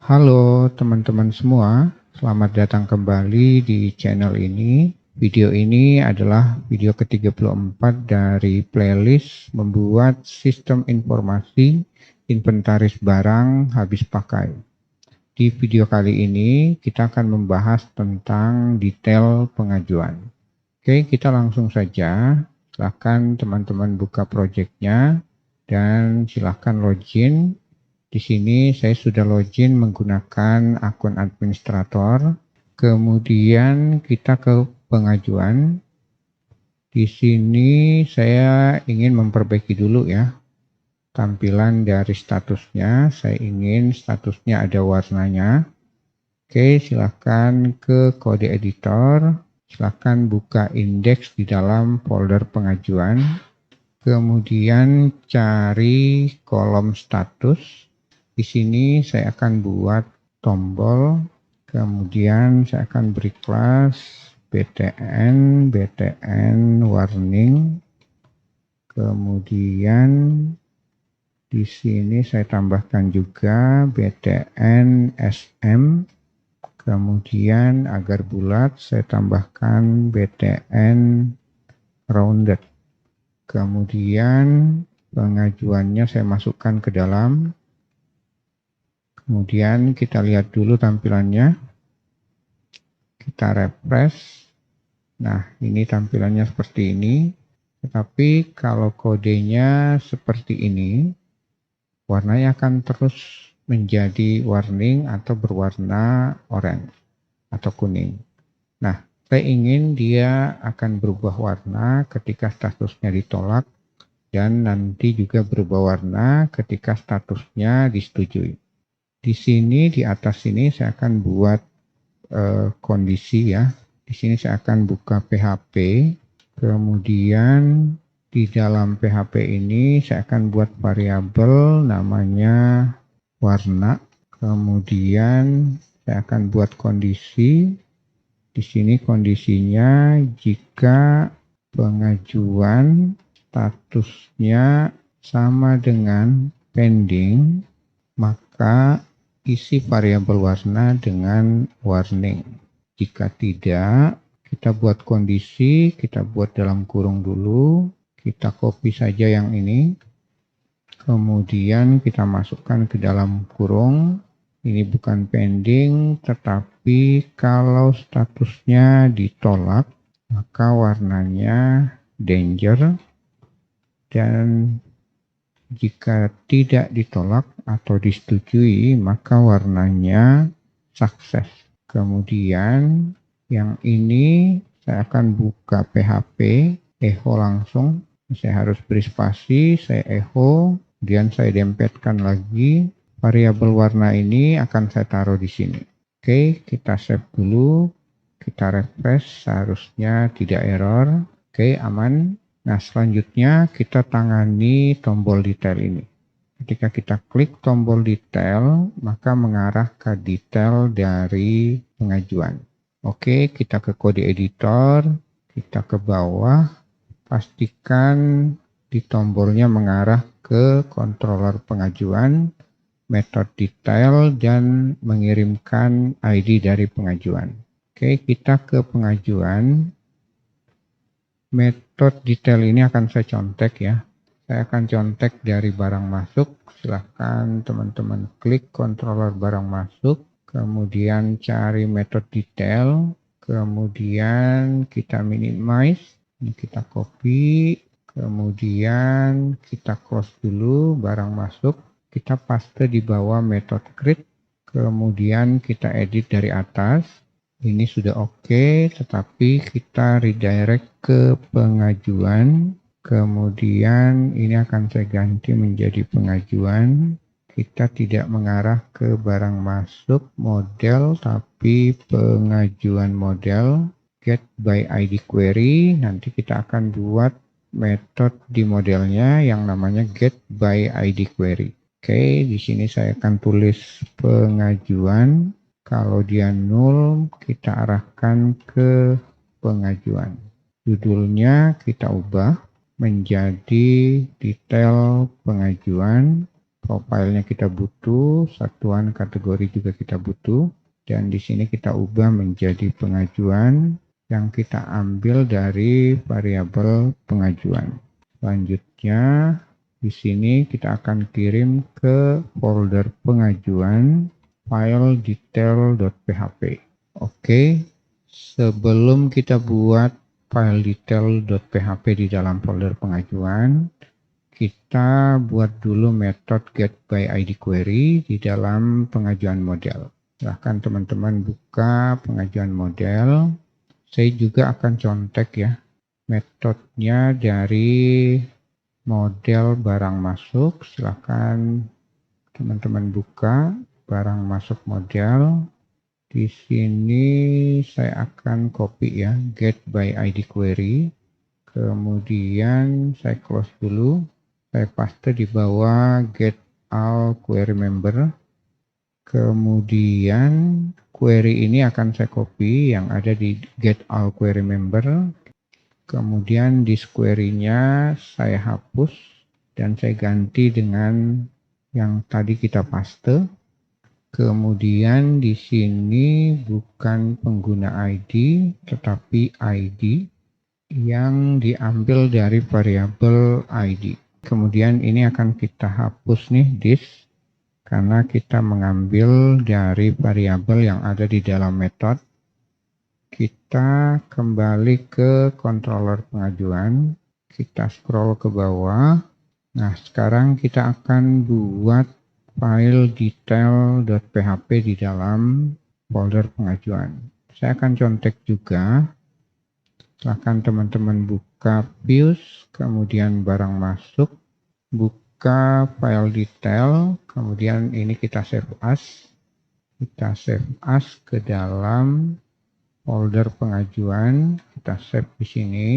Halo teman-teman semua, selamat datang kembali di channel ini. Video ini adalah video ke-34 dari playlist membuat sistem informasi inventaris barang habis pakai. Di video kali ini kita akan membahas tentang detail pengajuan. Oke, kita langsung saja. Silakan teman-teman buka projectnya dan silakan login. Di sini saya sudah login menggunakan akun administrator. Kemudian kita ke pengajuan. Di sini saya ingin memperbaiki dulu ya tampilan dari statusnya. Saya ingin statusnya ada warnanya. Oke, silakan ke kode editor. Silakan buka indeks di dalam folder pengajuan. Kemudian cari kolom status. Di sini saya akan buat tombol, kemudian saya akan beri kelas BTN warning. Kemudian di sini saya tambahkan juga BTN SM. Kemudian agar bulat saya tambahkan BTN rounded. Kemudian pengajuannya saya masukkan ke dalam. Kemudian kita lihat dulu tampilannya. Kita refresh. Nah, ini tampilannya seperti ini. Tetapi kalau kodenya seperti ini, warnanya akan terus menjadi warning atau berwarna oranye atau kuning. Nah, saya ingin dia akan berubah warna ketika statusnya ditolak dan nanti juga berubah warna ketika statusnya disetujui. Di sini di atas sini saya akan buat kondisi ya. Di sini saya akan buka PHP. Kemudian di dalam PHP ini saya akan buat variabel namanya warna. Kemudian saya akan buat kondisi. Di sini kondisinya jika pengajuan statusnya sama dengan pending, maka isi variabel warna dengan warning. Jika tidak, kita buat kondisi, kita buat dalam kurung dulu, kita copy saja yang ini, kemudian kita masukkan ke dalam kurung. Ini bukan pending, tetapi kalau statusnya ditolak, maka warnanya danger, dan jika tidak ditolak atau disetujui, maka warnanya sukses. Kemudian yang ini saya akan buka PHP, echo langsung. Saya harus beri spasi, saya echo, kemudian saya dempetkan lagi. Variabel warna ini akan saya taruh di sini. Oke, kita save dulu. Kita refresh, seharusnya tidak error. Oke, aman. Nah, selanjutnya kita tangani tombol detail ini. Ketika kita klik tombol detail, maka mengarah ke detail dari pengajuan. Oke, kita ke kode editor, kita ke bawah, pastikan di tombolnya mengarah ke controller pengajuan, metode detail, dan mengirimkan ID dari pengajuan. Oke, kita ke pengajuan. Metode detail ini akan saya contek ya. Saya akan contek dari barang masuk. Silahkan teman-teman klik controller barang masuk. Kemudian cari metode detail. Kemudian kita minimize. Ini kita copy. Kemudian kita close dulu barang masuk. Kita paste di bawah metode create. Kemudian kita edit dari atas. Ini sudah oke, tetapi kita redirect ke pengajuan. Kemudian ini akan saya ganti menjadi pengajuan. Kita tidak mengarah ke barang masuk model, tapi pengajuan model. Get by ID query. Nanti kita akan buat metode di modelnya yang namanya get by ID query. Oke, di sini saya akan tulis pengajuan. Kalau dia nol, kita arahkan ke pengajuan. Judulnya kita ubah menjadi detail pengajuan. profilnya kita butuh, satuan kategori juga kita butuh, dan di sini kita ubah menjadi pengajuan yang kita ambil dari variabel pengajuan. Selanjutnya di sini kita akan kirim ke folder pengajuan file detail.php. Oke, sebelum kita buat file detail.php di dalam folder pengajuan, kita buat dulu metode getByIdQuery di dalam pengajuan model. Silahkan teman-teman buka pengajuan model. Saya juga akan contek ya metodenya dari model barang masuk. Silahkan teman-teman buka barang masuk model. Di sini saya akan copy ya getByIdQuery. Kemudian saya close dulu. Saya paste di bawah get all query member. Kemudian query ini akan saya copy yang ada di get all query member. Kemudian di query-nya saya hapus dan saya ganti dengan yang tadi kita paste. Kemudian di sini bukan pengguna ID tetapi ID yang diambil dari variabel ID. Kemudian ini akan kita hapus nih this karena kita mengambil dari variabel yang ada di dalam metode. Kita kembali ke controller pengajuan, kita scroll ke bawah. Nah, sekarang kita akan buat file detail.php di dalam folder pengajuan. Saya akan contek juga. Silahkan teman-teman buka views, kemudian barang masuk, buka file detail, kemudian ini kita save as. Kita save as ke dalam folder pengajuan, kita save di sini.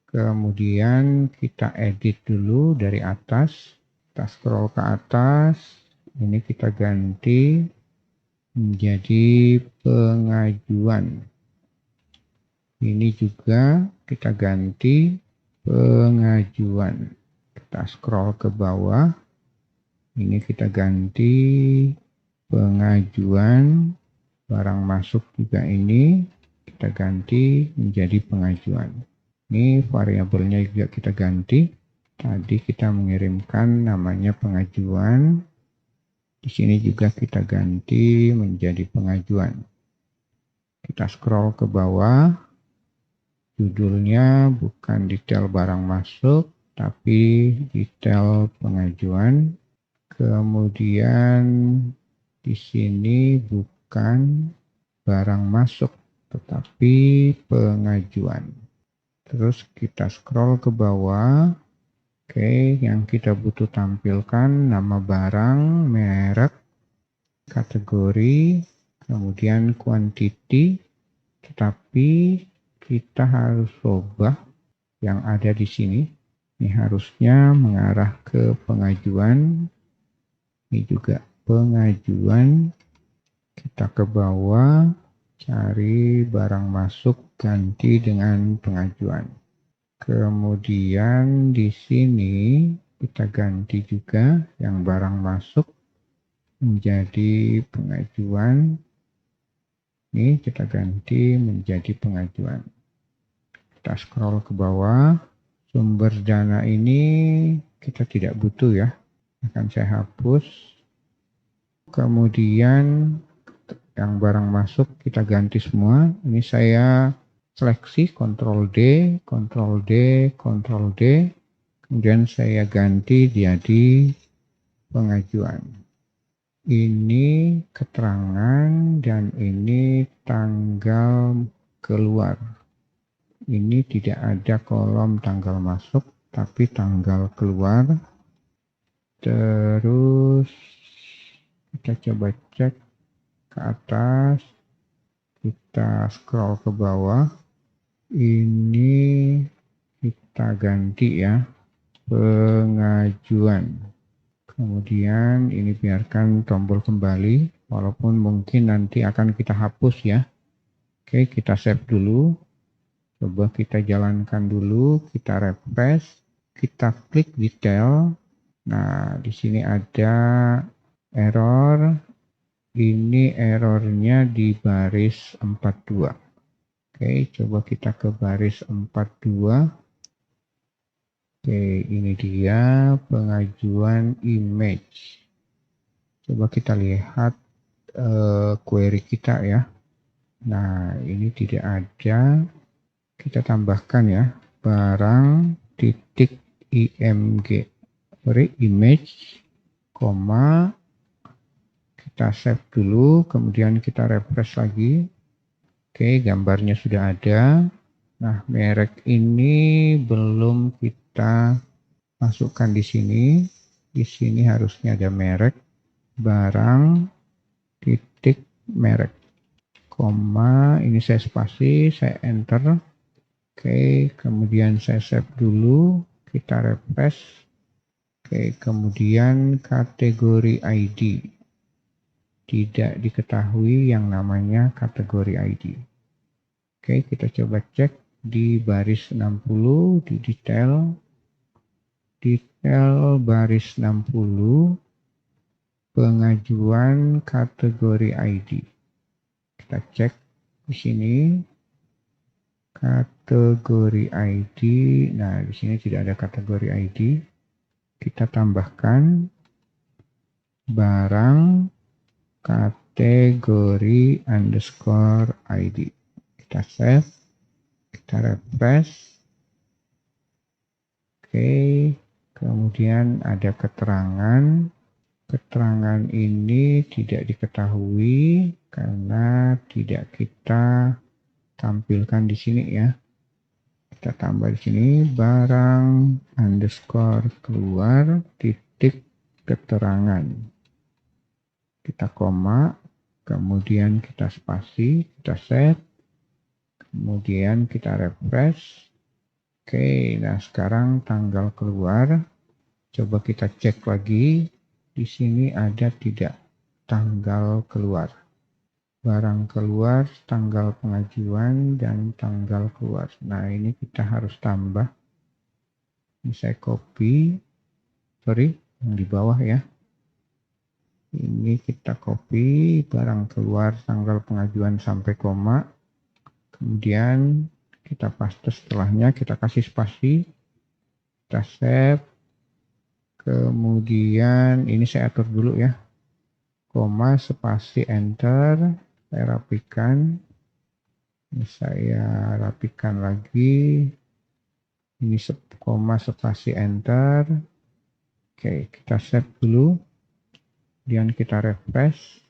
Kemudian kita edit dulu dari atas, kita scroll ke atas, ini kita ganti menjadi pengajuan. Ini juga kita ganti pengajuan. Kita scroll ke bawah. Ini kita ganti pengajuan. Barang masuk juga ini kita ganti menjadi pengajuan. Ini variabelnya juga kita ganti. Tadi kita mengirimkan namanya pengajuan. Di sini juga kita ganti menjadi pengajuan. Kita scroll ke bawah. Judulnya bukan detail barang masuk, tapi detail pengajuan. Kemudian di sini bukan barang masuk, tetapi pengajuan. Terus kita scroll ke bawah. Oke, yang kita butuh tampilkan nama barang, merek, kategori, kemudian quantity, tetapi kita harus ubah yang ada di sini. Ini harusnya mengarah ke pengajuan. Ini juga pengajuan. Kita ke bawah, cari barang masuk, ganti dengan pengajuan. Kemudian di sini kita ganti juga yang barang masuk menjadi pengajuan. Ini kita ganti menjadi pengajuan. Kita scroll ke bawah, sumber dana ini kita tidak butuh ya, akan saya hapus. Kemudian yang barang masuk kita ganti semua. Ini saya seleksi Ctrl D, Ctrl D, Ctrl D, kemudian saya ganti jadi pengajuan. Ini keterangan dan ini tanggal keluar. Ini tidak ada kolom tanggal masuk, tapi tanggal keluar. Terus kita coba cek ke atas, kita scroll ke bawah. Ini kita ganti ya, pengajuan. Kemudian ini biarkan tombol kembali, walaupun mungkin nanti akan kita hapus ya. Oke, kita save dulu. Coba kita jalankan dulu, kita refresh, kita klik detail. Nah, di sini ada error. Ini errornya di baris 42. Oke, coba kita ke baris 42. Oke, ini dia pengajuan image. Coba kita lihat query kita ya. Nah, ini tidak ada. Kita tambahkan ya, barang titik img, image, koma, kita save dulu, kemudian kita refresh lagi. Oke, gambarnya sudah ada. Nah, merek ini belum kita masukkan di sini. Di sini harusnya ada merek, barang, titik, merek, koma, ini saya spasi, saya enter. Oke, kemudian saya save dulu, kita refresh. Oke, kemudian kategori ID. Tidak diketahui yang namanya kategori ID. Oke, kita coba cek di baris 60, di detail. Detail baris 60, pengajuan kategori ID. Kita cek di sini. Kategori ID, nah di sini tidak ada kategori ID. Kita tambahkan barang kategori underscore ID. Kita save, kita refresh. Oke, kemudian ada keterangan. Keterangan ini tidak diketahui karena tidak kita tampilkan di sini ya. Kita tambah di sini barang underscore keluar titik keterangan. Kita koma, kemudian kita spasi, kita set, kemudian kita refresh. Oke, nah sekarang tanggal keluar. Coba kita cek lagi. Di sini ada tidak tanggal keluar. Barang keluar, tanggal pengajuan, dan tanggal keluar. Nah, ini kita harus tambah. Ini saya copy. Sorry, yang di bawah ya. Ini kita copy, barang keluar, tanggal pengajuan sampai koma. Kemudian kita paste setelahnya, kita kasih spasi. Kita save. Kemudian ini saya atur dulu ya. Koma, spasi, enter. Saya rapikan. Ini saya rapikan lagi. Ini koma, spasi, enter. Oke, kita save dulu. Kemudian kita refresh.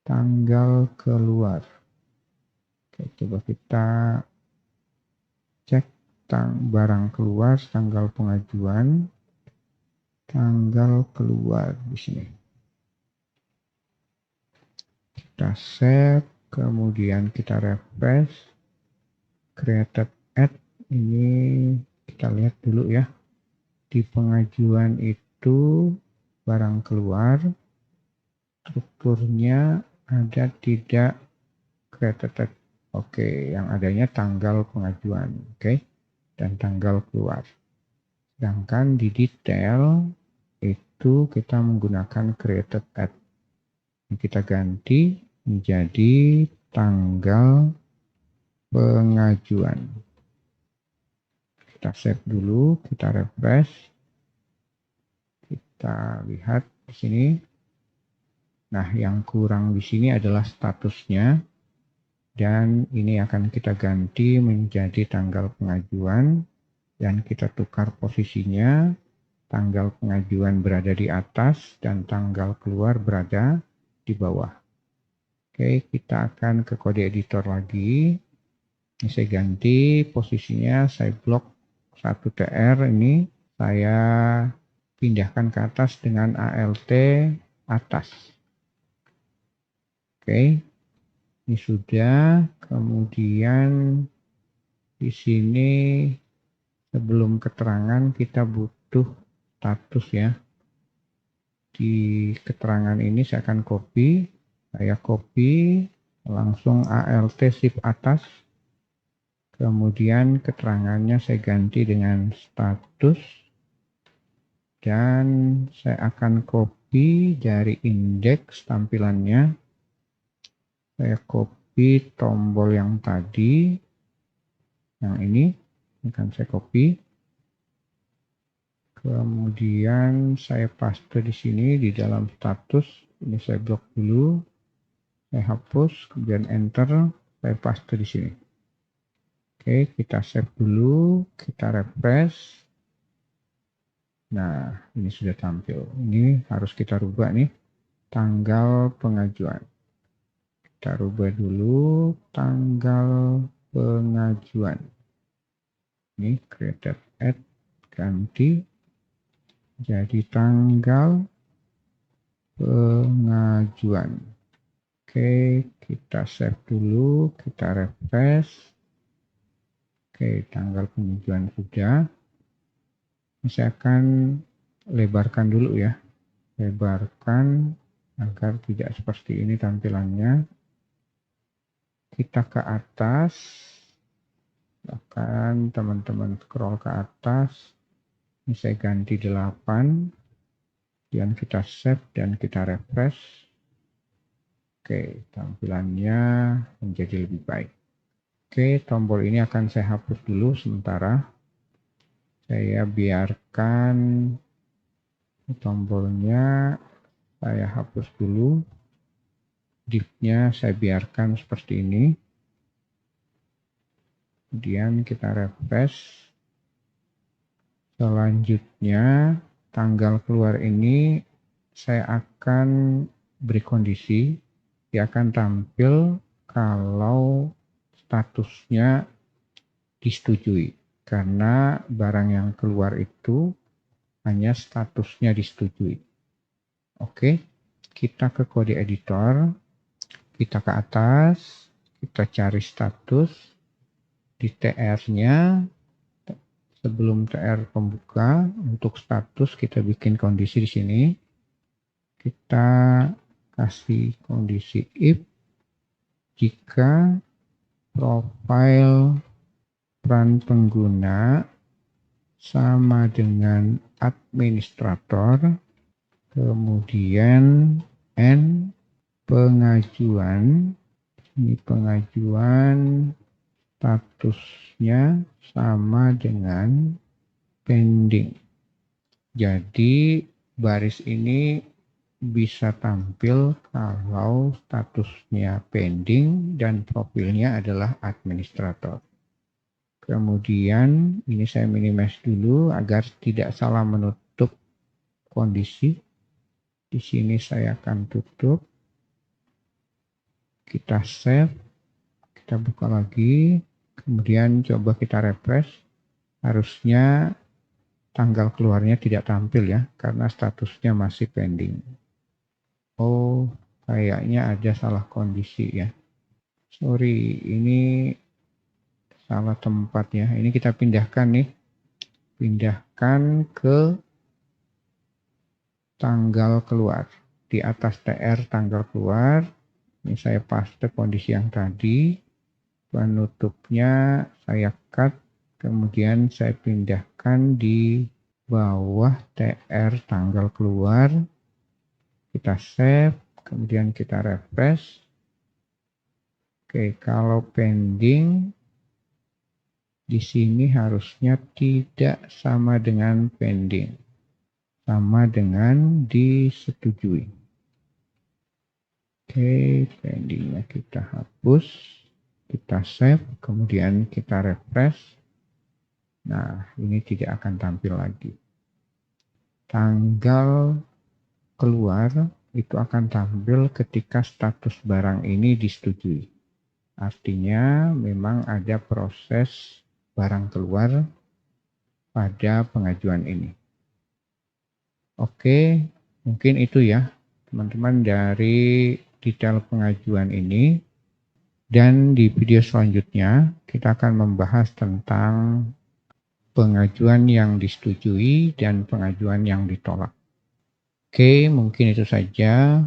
Tanggal keluar. Oke, coba kita cek barang keluar, tanggal pengajuan, tanggal keluar di sini. Kita save, kemudian kita refresh. Created ad, ini kita lihat dulu ya. Di pengajuan itu barang keluar, strukturnya ada tidak created ad. Oke, yang adanya tanggal pengajuan, oke, dan tanggal keluar. Sedangkan di detail itu kita menggunakan created ad. Kita ganti menjadi tanggal pengajuan. Kita save dulu, kita refresh. Kita lihat di sini. Nah, yang kurang di sini adalah statusnya. Dan ini akan kita ganti menjadi tanggal pengajuan. Dan kita tukar posisinya. Tanggal pengajuan berada di atas dan tanggal keluar berada di bawah. Oke, kita akan ke kode editor lagi. Ini saya ganti posisinya, saya blok 1TR ini. Saya pindahkan ke atas dengan ALT atas. Oke, ini sudah. Kemudian di sini sebelum keterangan kita butuh status ya. Di keterangan ini saya akan copy. Saya copy langsung ALT shift atas. Kemudian keterangannya saya ganti dengan status. dan saya akan copy dari indeks tampilannya. Saya copy tombol yang tadi, yang ini akan saya copy. Kemudian saya paste di sini di dalam status. Ini saya blok dulu, saya hapus, kemudian enter, saya paste di sini. Oke, kita save dulu, kita refresh. Nah, ini sudah tampil. Ini harus kita rubah nih, tanggal pengajuan. Kita rubah dulu tanggal pengajuan. Ini created add, ganti jadi tanggal pengajuan. Oke, kita save dulu, kita refresh. Oke, tanggal pengajuan sudah. Saya akan lebarkan dulu ya. Lebarkan agar tidak seperti ini tampilannya. Kita ke atas. Bahkan teman-teman scroll ke atas. Ini saya ganti 8. Kemudian kita save dan kita refresh. Oke, tampilannya menjadi lebih baik. Oke, tombol ini akan saya hapus dulu sementara. Saya biarkan tombolnya, saya hapus dulu. Div-nya saya biarkan seperti ini. Kemudian kita refresh. Selanjutnya, tanggal keluar ini saya akan beri kondisi. Dia akan tampil kalau statusnya disetujui. Karena barang yang keluar itu hanya statusnya disetujui. Oke, kita ke kode editor, kita ke atas, kita cari status, di TR-nya, sebelum TR pembuka, untuk status kita bikin kondisi di sini. Kita kasih kondisi if jika profil peran pengguna sama dengan administrator, kemudian N pengajuan, ini pengajuan statusnya sama dengan pending. Jadi baris ini bisa tampil kalau statusnya pending dan profilnya adalah administrator. Kemudian ini saya minimize dulu agar tidak salah menutup kondisi. Di sini saya akan tutup. Kita save. Kita buka lagi. Kemudian coba kita refresh. Harusnya tanggal keluarnya tidak tampil ya, karena statusnya masih pending. Oh, kayaknya ada salah kondisi ya. Sorry, ini salah tempat ya. Ini kita pindahkan nih. Pindahkan ke tanggal keluar. Di atas TR tanggal keluar. Ini saya paste kondisi yang tadi. Penutupnya saya cut. Kemudian saya pindahkan di bawah TR tanggal keluar. Kita save. Kemudian kita refresh. Oke, kalau pending di sini harusnya tidak sama dengan pending, sama dengan disetujui. Oke, pendingnya kita hapus, kita save, kemudian kita refresh. Nah, ini tidak akan tampil lagi. Tanggal keluar itu akan tampil ketika status barang ini disetujui. Artinya memang ada proses barang keluar pada pengajuan ini. Oke, mungkin itu ya teman-teman dari detail pengajuan ini. Dan di video selanjutnya kita akan membahas tentang pengajuan yang disetujui dan pengajuan yang ditolak. Oke, mungkin itu saja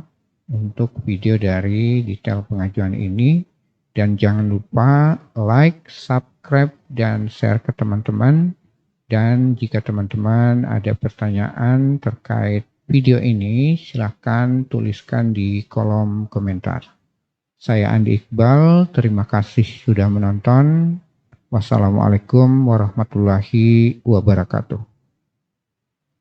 untuk video dari detail pengajuan ini. Dan jangan lupa like, subscribe, dan share ke teman-teman Dan jika teman-teman ada pertanyaan terkait video ini, silahkan tuliskan di kolom komentar. Saya Andi Iqbal, terima kasih sudah menonton. Wassalamualaikum warahmatullahi wabarakatuh.